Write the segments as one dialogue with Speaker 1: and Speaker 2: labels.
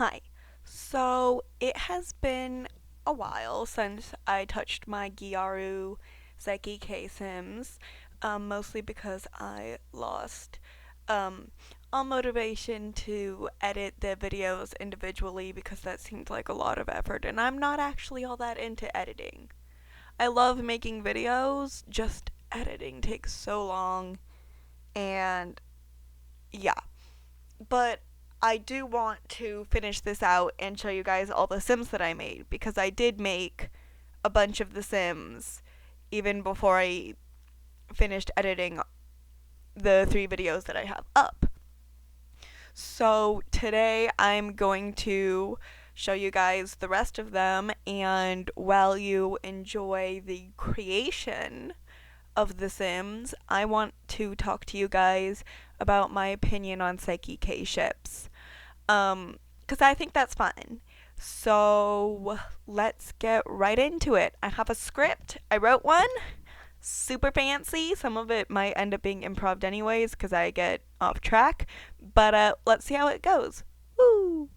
Speaker 1: Hi. So it has been a while since I touched my Gyaru Saiki Sims, mostly because I lost um, all motivation to edit the videos individually because that seemed like a lot of effort, and I'm not actually all that into editing. I love making videos, just editing takes so long, and yeah, but I do want to finish this out and show you guys all the Sims that I made because I did make a bunch of the Sims even before I finished editing the 3 videos that I have up. So today I'm going to show you guys the rest of them, and while you enjoy the creation of The Sims, I want to talk to you guys about my opinion on Psyche K ships. Because I think that's fun. So let's get right into it. I have a script. I wrote one. Super fancy. Some of it might end up being improv anyways because I get off track. But let's see how it goes. Woo!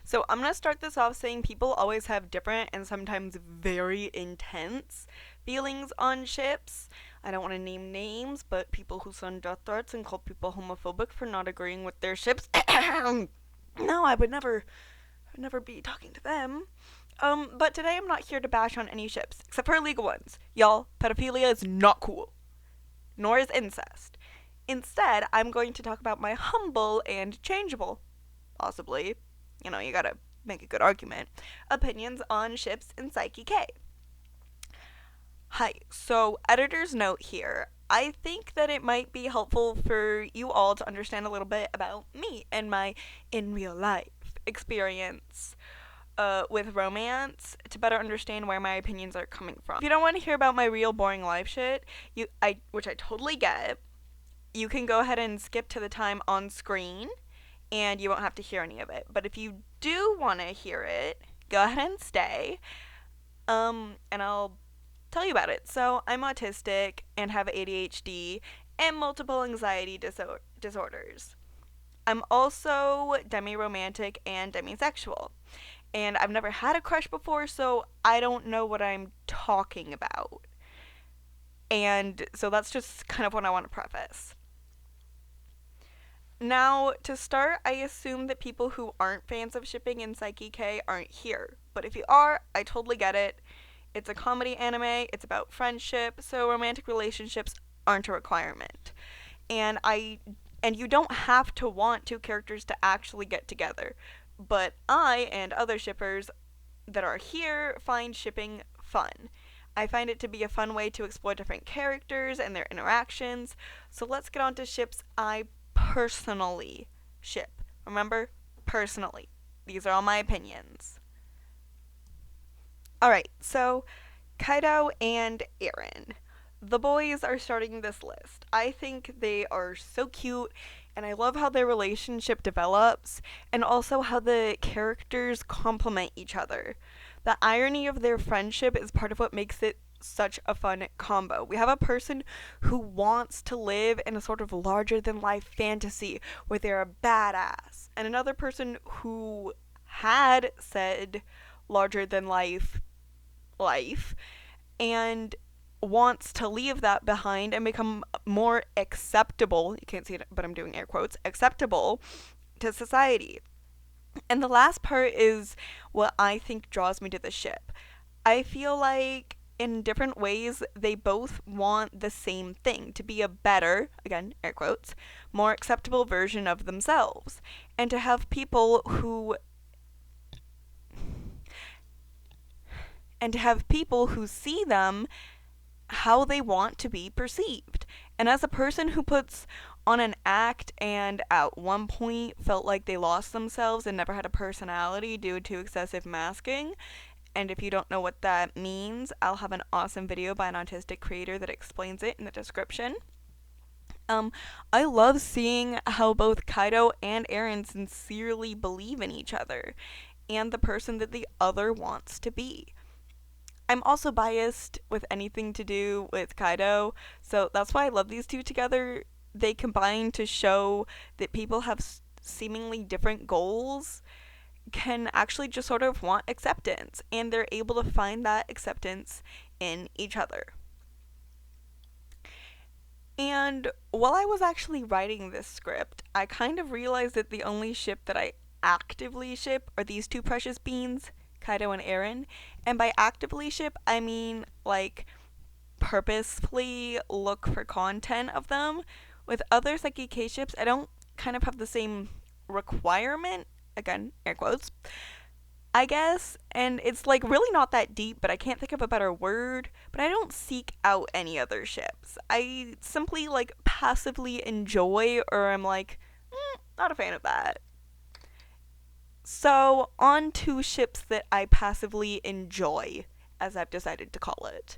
Speaker 1: So I'm gonna start this off saying people always have different and sometimes very intense feelings on ships. I don't want to name names, but people who send death threats and call people homophobic for not agreeing with their ships. No, I would never be talking to them. But today I'm not here to bash on any ships, except for illegal ones. Y'all, pedophilia is not cool, nor is incest. Instead, I'm going to talk about my humble and changeable, possibly, you gotta make a good argument, opinions on ships in Psyche K. Hi, so editor's note here. I think that it might be helpful for you all to understand a little bit about me and my in real life experience with romance to better understand where my opinions are coming from. If you don't want to hear about my real boring life shit, which I totally get, you can go ahead and skip to the time on screen and you won't have to hear any of it. But if you do want to hear it, go ahead and stay. And I'll tell you about it. So, I'm autistic and have ADHD and multiple anxiety disorders. I'm also demi-romantic and demisexual. And I've never had a crush before, so I don't know what I'm talking about. And so that's just kind of what I want to preface. Now, to start, I assume that people who aren't fans of shipping in Psyche K aren't here. But if you are, I totally get it. It's a comedy anime, it's about friendship, so romantic relationships aren't a requirement. And you don't have to want two characters to actually get together. But I and other shippers that are here find shipping fun. I find it to be a fun way to explore different characters and their interactions. So let's get on to ships I personally ship. Remember? Personally. These are all my opinions. Alright, so Kaido and Eren. The boys are starting this list. I think they are so cute, and I love how their relationship develops, and also how the characters complement each other. The irony of their friendship is part of what makes it such a fun combo. We have a person who wants to live in a sort of larger than life fantasy where they're a badass, and another person who had said larger than life and wants to leave that behind and become more acceptable. You can't see it, but I'm doing air quotes, acceptable to society. And the last part is what I think draws me to the ship. I feel like in different ways they both want the same thing, to be a better, again, air quotes, more acceptable version of themselves, and to have people who see them how they want to be perceived. And as a person who puts on an act and at one point felt like they lost themselves and never had a personality due to excessive masking, and if you don't know what that means, I'll have an awesome video by an autistic creator that explains it in the description. I love seeing how both Kaido and Eren sincerely believe in each other and the person that the other wants to be. I'm also biased with anything to do with Kaido, so that's why I love these two together. They combine to show that people have seemingly different goals can actually just sort of want acceptance, and they're able to find that acceptance in each other. And while I was actually writing this script, I kind of realized that the only ship that I actively ship are these two precious beans, Kaido and Eren. And by actively ship, I mean like purposefully look for content of them. With other Psyche K ships, I don't kind of have the same requirement, again, air quotes, I guess, and it's like really not that deep, but I can't think of a better word. But I don't seek out any other ships. I simply like passively enjoy, or I'm like, not a fan of that. So, on to ships that I passively enjoy, as I've decided to call it.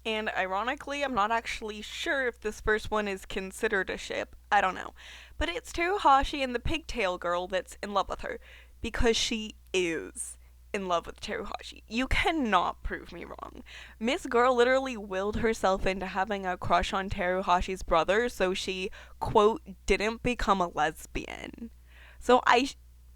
Speaker 1: And ironically, I'm not actually sure if this first one is considered a ship. I don't know. But it's Teruhashi and the pigtail girl that's in love with her. Because she is in love with Teruhashi. You cannot prove me wrong. Miss Girl literally willed herself into having a crush on Teruhashi's brother so she, quote, didn't become a lesbian. So I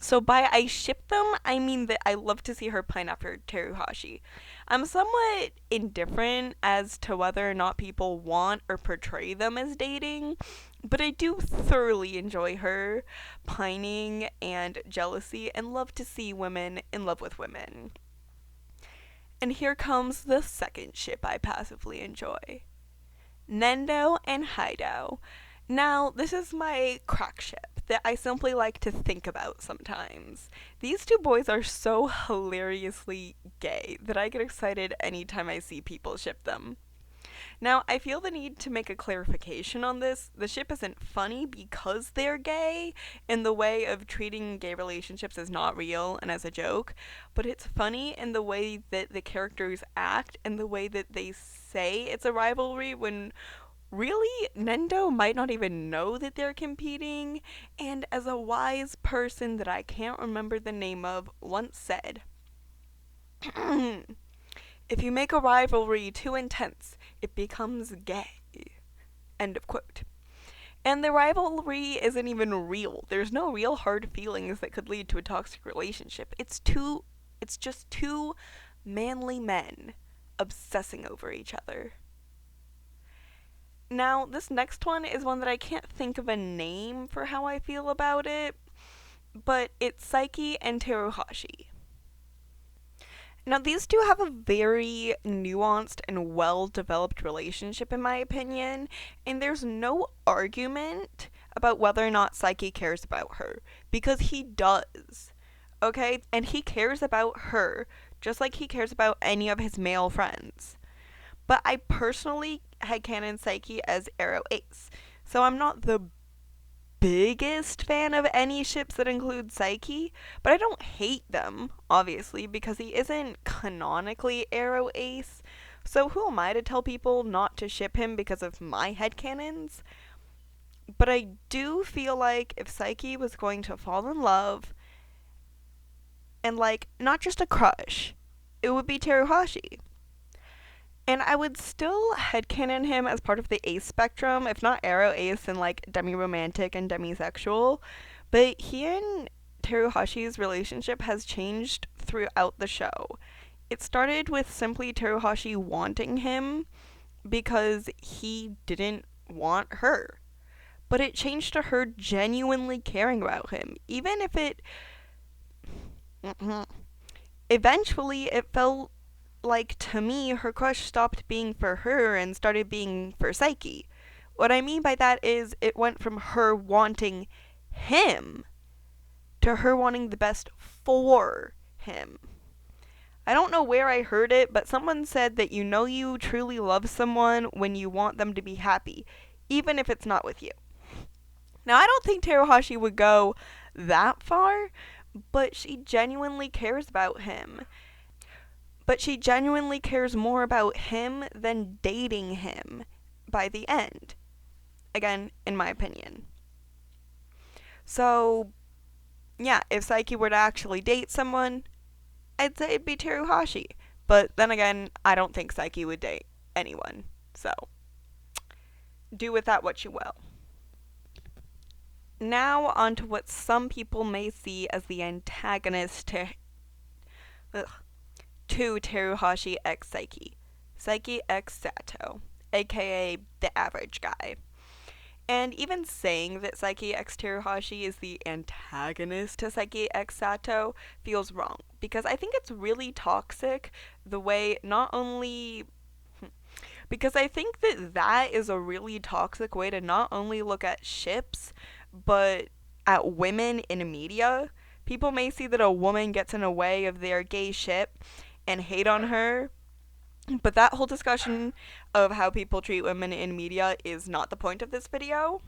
Speaker 1: so by I ship them, I mean that I love to see her pine after Teruhashi. I'm somewhat indifferent as to whether or not people want or portray them as dating, but I do thoroughly enjoy her pining and jealousy and love to see women in love with women. And here comes the second ship I passively enjoy, Nendo and Haido. Now, this is my crack ship that I simply like to think about sometimes. These two boys are so hilariously gay that I get excited anytime I see people ship them. Now, I feel the need to make a clarification on this. The ship isn't funny because they're gay in the way of treating gay relationships as not real and as a joke, but it's funny in the way that the characters act and the way that they say it's a rivalry when really, Nendo might not even know that they're competing, and as a wise person that I can't remember the name of once said, if you make a rivalry too intense, it becomes gay. End of quote. And the rivalry isn't even real. There's no real hard feelings that could lead to a toxic relationship. It's just two manly men obsessing over each other. Now, this next one is one that I can't think of a name for how I feel about it, but it's Saiki and Teruhashi. Now, these two have a very nuanced and well developed relationship, in my opinion, and there's no argument about whether or not Saiki cares about her, because he does. Okay? And he cares about her, just like he cares about any of his male friends. But I personally headcanon Saiki as Arrow Ace, so I'm not the biggest fan of any ships that include Saiki, but I don't hate them, obviously, because he isn't canonically Arrow Ace, so who am I to tell people not to ship him because of my headcanons? But I do feel like if Saiki was going to fall in love, and like, not just a crush, it would be Teruhashi. And I would still headcanon him as part of the ace spectrum, if not arrow ace and like demi-romantic and demisexual. But he and Teruhashi's relationship has changed throughout the show. It started with simply Teruhashi wanting him because he didn't want her. But it changed to her genuinely caring about him, even if it. Eventually, it felt like, to me, her crush stopped being for her and started being for Saiki. What I mean by that is it went from her wanting him to her wanting the best for him. I don't know where I heard it, but someone said that you know you truly love someone when you want them to be happy, even if it's not with you. Now, I don't think Teruhashi would go that far, but she genuinely cares about him. But she genuinely cares more about him than dating him by the end. Again, in my opinion. So, yeah, if Saiki were to actually date someone, I'd say it'd be Teruhashi. But then again, I don't think Saiki would date anyone. So, do with that what you will. Now on to what some people may see as the antagonist ugh, to Teruhashi x Saiki. Saiki x Sato, aka the average guy. And even saying that Saiki x Teruhashi is the antagonist to Saiki x Sato feels wrong, because I think it's really toxic the way not only. Because I think that that is a really toxic way to not only look at ships, but at women in media. People may see that a woman gets in the way of their gay ship and hate on her, but that whole discussion of how people treat women in media is not the point of this video.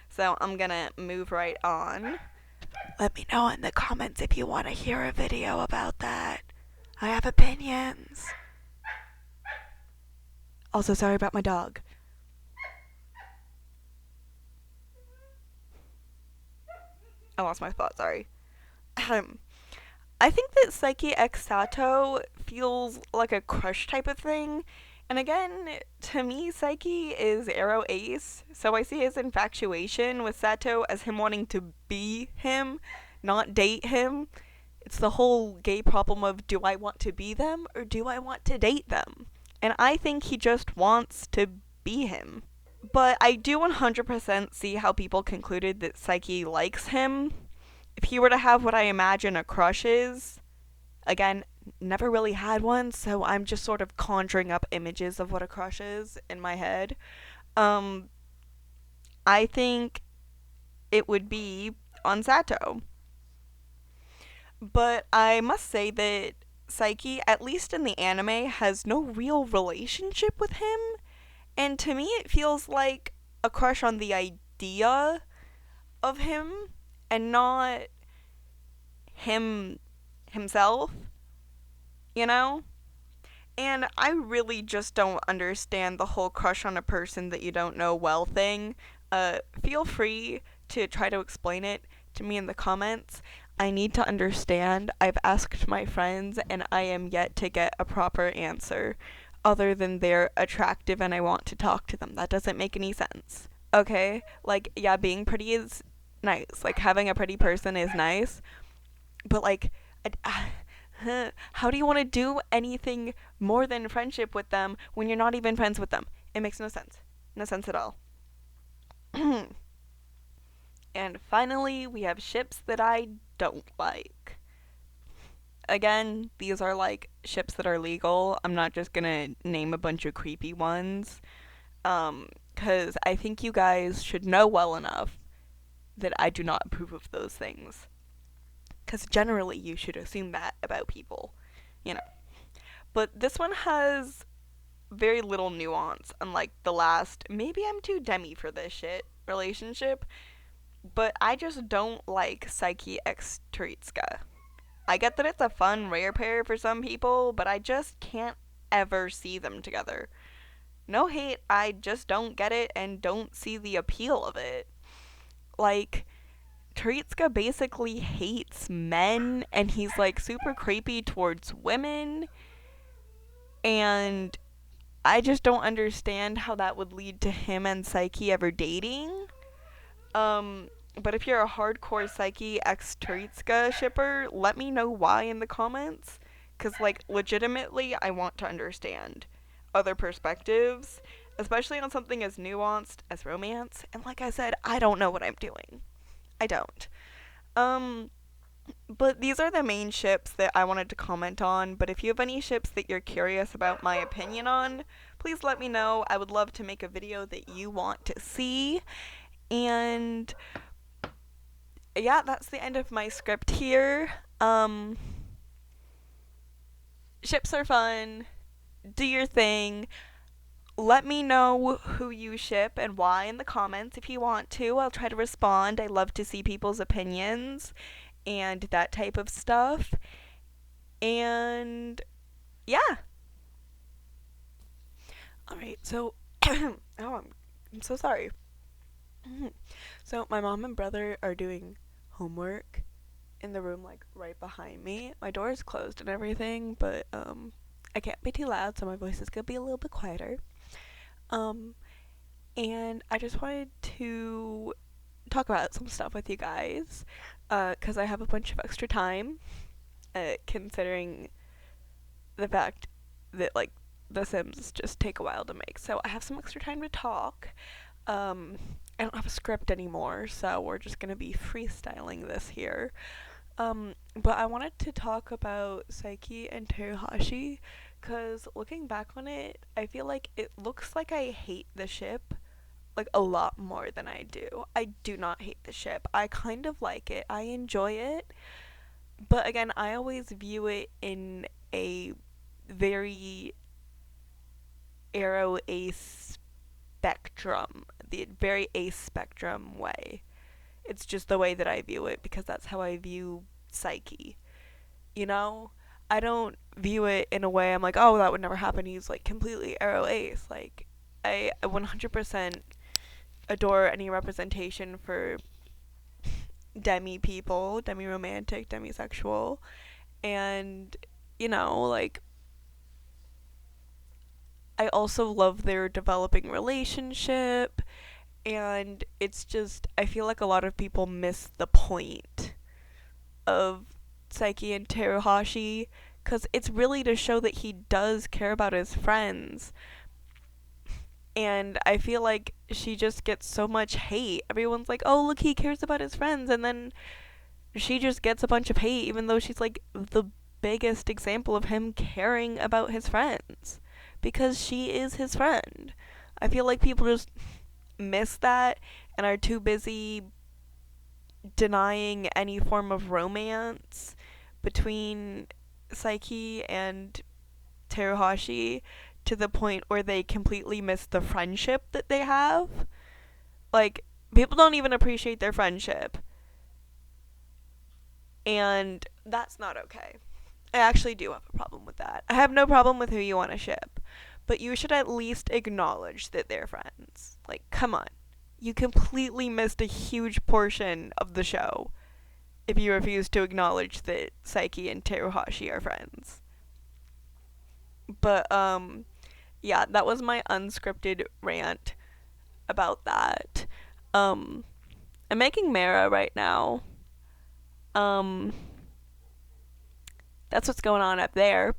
Speaker 1: So I'm gonna move right on. Let me know in the comments if you want to hear a video about that. I have opinions. Also, sorry about my dog. I lost my spot, sorry. I think that Saiki x Sato feels like a crush type of thing. And again, to me, Saiki is Arrow Ace, so I see his infatuation with Sato as him wanting to be him, not date him. It's the whole gay problem of, do I want to be them or do I want to date them? And I think he just wants to be him. But I do 100% see how people concluded that Saiki likes him. If he were to have what I imagine a crush is, again, never really had one, so I'm just sort of conjuring up images of what a crush is in my head. I think it would be on Sato. But I must say that Saiki, at least in the anime, has no real relationship with him. And to me, it feels like a crush on the idea of him and not him himself, you know? And I really just don't understand the whole crush on a person that you don't know well thing. Feel free to try to explain it to me in the comments. I need to understand. I've asked my friends and I am yet to get a proper answer other than they're attractive and I want to talk to them. That doesn't make any sense. Okay? Like, yeah, being pretty is nice. Like, having a pretty person is nice. But, like, how do you want to do anything more than friendship with them when you're not even friends with them? It makes no sense. No sense at all. And finally, we have ships that I don't like. Again, these are like ships that are legal. I'm not just gonna name a bunch of creepy ones. Because I think you guys should know well enough that I do not approve of those things. Because generally, you should assume that about people, you know. But this one has very little nuance, unlike the last, maybe I'm too demi for this shit relationship, but I just don't like Saiki x Turitsuka. I get that it's a fun rare pair for some people, but I just can't ever see them together. No hate, I just don't get it and don't see the appeal of it. Like, Turitsuka basically hates men and he's like super creepy towards women, and I just don't understand how that would lead to him and Saiki ever dating. But if you're a hardcore Saiki x Turitsuka shipper, let me know why in the comments. Because, like, legitimately, I want to understand other perspectives, especially on something as nuanced as romance. And like I said, I don't know what I'm doing. I don't. But these are the main ships that I wanted to comment on. But if you have any ships that you're curious about my opinion on, please let me know. I would love to make a video that you want to see. And yeah, that's the end of my script here. Ships are fun. Do your thing. Let me know who you ship and why in the comments if you want to. I'll try to respond. I love to see people's opinions and that type of stuff. And yeah. Alright, so oh, I'm so sorry. So my mom and brother are doing homework in the room like right behind me. My door is closed and everything, but I can't be too loud, so my voice is gonna be a little bit quieter. And I just wanted to talk about some stuff with you guys, because I have a bunch of extra time, considering the fact that, like, The Sims just take a while to make. So I have some extra time to talk. Um, I don't have a script anymore, so we're just gonna be freestyling this here. But I wanted to talk about Saiki and Teruhashi, because looking back on it, I feel like it looks like I hate the ship like a lot more than I do. I do not hate the ship. I kind of like it. I enjoy it. But again, I always view it in a very arrow ace spectrum, the very ace spectrum way. It's just the way that I view it because that's how I view Psyche. You know? I don't view it in a way I'm like, oh, that would never happen. He's like completely arrow ace. Like, I 100% adore any representation for demi people, demi romantic, demisexual, and like I also love their developing relationship, and it's just I feel like a lot of people miss the point of Saiki and Teruhashi because it's really to show that he does care about his friends. And I feel like she just gets so much hate. Everyone's like, oh, look, he cares about his friends. And then she just gets a bunch of hate, even though she's like the biggest example of him caring about his friends. Because she is his friend. I feel like people just miss that and are too busy denying any form of romance between Saiki and Teruhashi to the point where they completely miss the friendship that they have. Like, people don't even appreciate their friendship. And that's not okay. I actually do have a problem with that. I have no problem with who you want to ship, but you should at least acknowledge that they're friends. Like, come on. You completely missed a huge portion of the show if you refuse to acknowledge that Saiki and Teruhashi are friends. But, yeah, that was my unscripted rant about that. Um, I'm making Mara right now. Um, that's what's going on up there.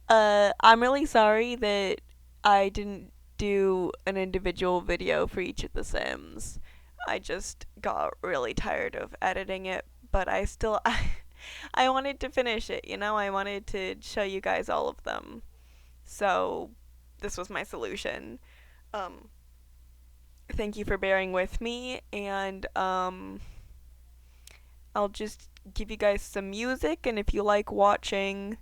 Speaker 1: I'm really sorry that I didn't do an individual video for each of the Sims. I just got really tired of editing it, but I wanted to finish it, I wanted to show you guys all of them. So this was my solution. Um, Thank you for bearing with me, and I'll just give you guys some music, and if you like watching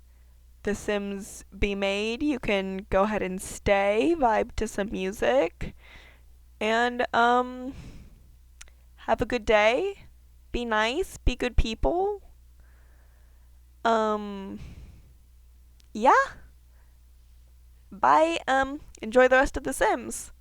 Speaker 1: The Sims be made, you can go ahead and stay, vibe to some music, and have a good day. Be nice, be good people. Um yeah. Bye. Enjoy the rest of The Sims.